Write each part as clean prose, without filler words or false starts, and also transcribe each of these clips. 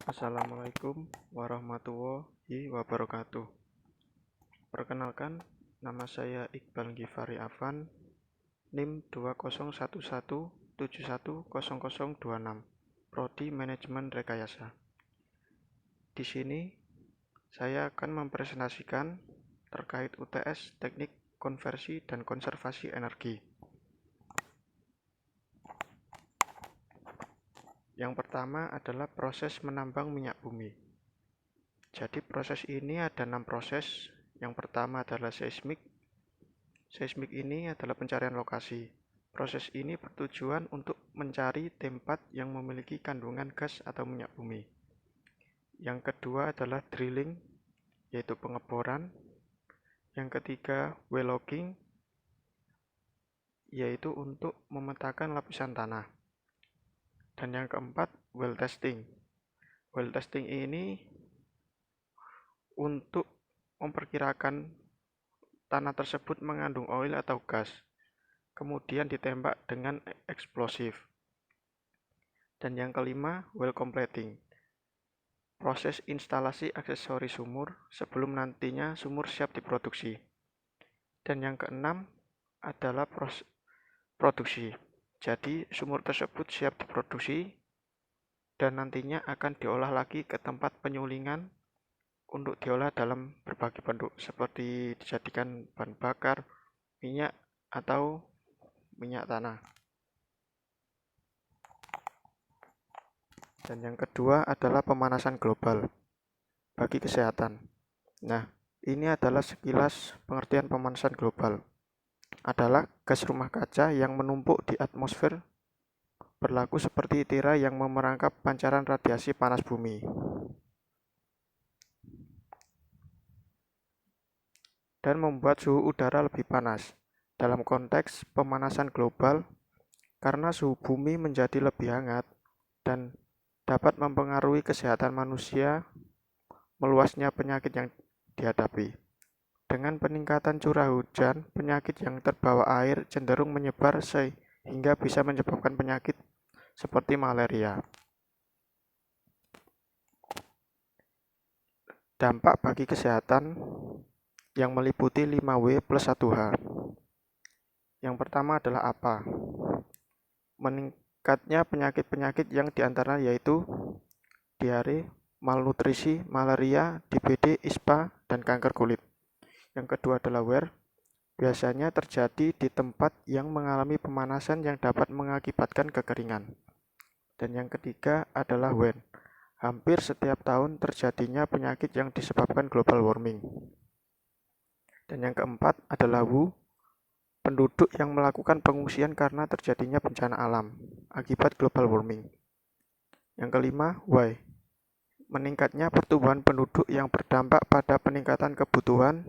Assalamualaikum warahmatullahi wabarakatuh. Perkenalkan, nama saya Iqbal Gifari Afan, NIM 201171710026, Prodi Manajemen Rekayasa. Di sini saya akan mempresentasikan terkait UTS Teknik Konversi dan Konservasi Energi. Yang pertama adalah proses menambang minyak bumi. Jadi proses ini ada 6 proses. Yang pertama adalah seismik. Seismik ini adalah pencarian lokasi. Proses ini bertujuan untuk mencari tempat yang memiliki kandungan gas atau minyak bumi. Yang kedua adalah drilling, yaitu pengeboran. Yang ketiga well logging, yaitu untuk memetakan lapisan tanah. Dan yang keempat well testing. Well testing ini untuk memperkirakan tanah tersebut mengandung oil atau gas, kemudian ditembak dengan eksplosif. Dan yang kelima, well completing. Proses instalasi aksesori sumur sebelum nantinya sumur siap diproduksi. Dan yang keenam adalah produksi. Jadi sumur tersebut siap diproduksi dan nantinya akan diolah lagi ke tempat penyulingan untuk diolah dalam berbagai bentuk seperti dijadikan bahan bakar, minyak, atau minyak tanah. Dan yang kedua adalah pemanasan global bagi kesehatan. Nah, ini adalah sekilas pengertian pemanasan global. Adalah gas rumah kaca yang menumpuk di atmosfer berlaku seperti tirai yang memerangkap pancaran radiasi panas bumi. Dan membuat suhu udara lebih panas. Dalam konteks pemanasan global, karena suhu bumi menjadi lebih hangat dan dapat mempengaruhi kesehatan manusia, meluasnya penyakit yang dihadapi. Dengan peningkatan curah hujan, penyakit yang terbawa air cenderung menyebar sehingga bisa menyebabkan penyakit seperti malaria. Dampak bagi kesehatan yang meliputi 5W plus 1H. Yang pertama adalah apa? Meningkatnya penyakit-penyakit yang diantaranya yaitu diare, malnutrisi, malaria, DBD, ISPA, dan kanker kulit. Yang kedua adalah wear, biasanya terjadi di tempat yang mengalami pemanasan yang dapat mengakibatkan kekeringan. Dan yang ketiga adalah when, hampir setiap tahun terjadinya penyakit yang disebabkan global warming. Dan yang keempat adalah who, penduduk yang melakukan pengungsian karena terjadinya bencana alam akibat global warming. Yang kelima, why, meningkatnya pertumbuhan penduduk yang berdampak pada peningkatan kebutuhan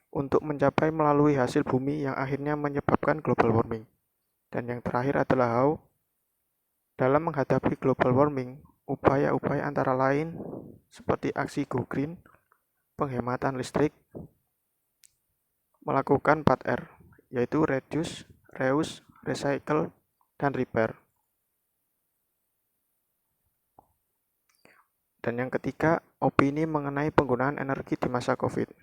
untuk mencapai melalui hasil bumi yang akhirnya menyebabkan global warming. Dan yang terakhir adalah how, dalam menghadapi global warming, upaya-upaya antara lain seperti aksi Go Green, penghematan listrik, melakukan 4R, yaitu reduce, reuse, recycle, dan repair. Dan yang ketiga, opini mengenai penggunaan energi di masa COVID.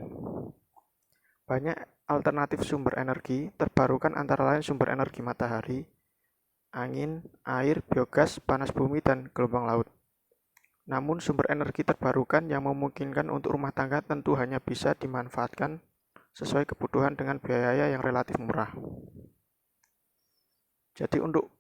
Banyak alternatif sumber energi terbarukan antara lain sumber energi matahari, angin, air, biogas, panas bumi, dan gelombang laut. Namun sumber energi terbarukan yang memungkinkan untuk rumah tangga tentu hanya bisa dimanfaatkan sesuai kebutuhan dengan biaya yang relatif murah. Jadi untuk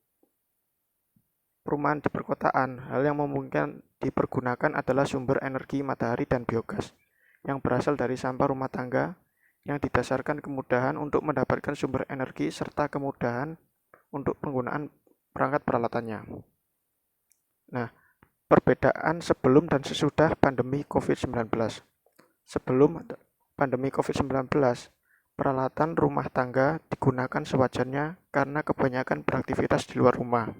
perumahan di perkotaan, hal yang memungkinkan dipergunakan adalah sumber energi matahari dan biogas yang berasal dari sampah rumah tangga yang didasarkan kemudahan untuk mendapatkan sumber energi serta kemudahan untuk penggunaan perangkat peralatannya. Nah, perbedaan sebelum dan sesudah pandemi COVID-19. Sebelum pandemi COVID-19, peralatan rumah tangga digunakan sewajarnya karena kebanyakan beraktivitas di luar rumah.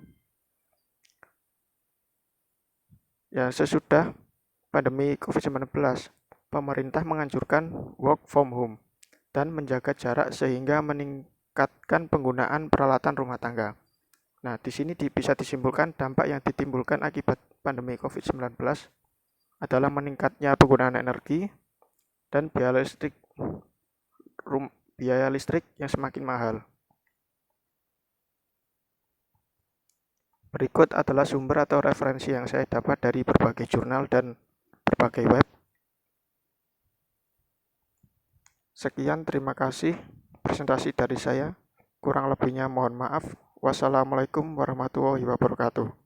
Ya, sesudah pandemi COVID-19, pemerintah menganjurkan work from home dan menjaga jarak sehingga meningkatkan penggunaan peralatan rumah tangga. Nah, di sini bisa disimpulkan dampak yang ditimbulkan akibat pandemi COVID-19 adalah meningkatnya penggunaan energi dan biaya listrik yang semakin mahal. Berikut adalah sumber atau referensi yang saya dapat dari berbagai jurnal dan berbagai web. Sekian, terima kasih presentasi dari saya. Kurang lebihnya mohon maaf. Wassalamualaikum warahmatullahi wabarakatuh.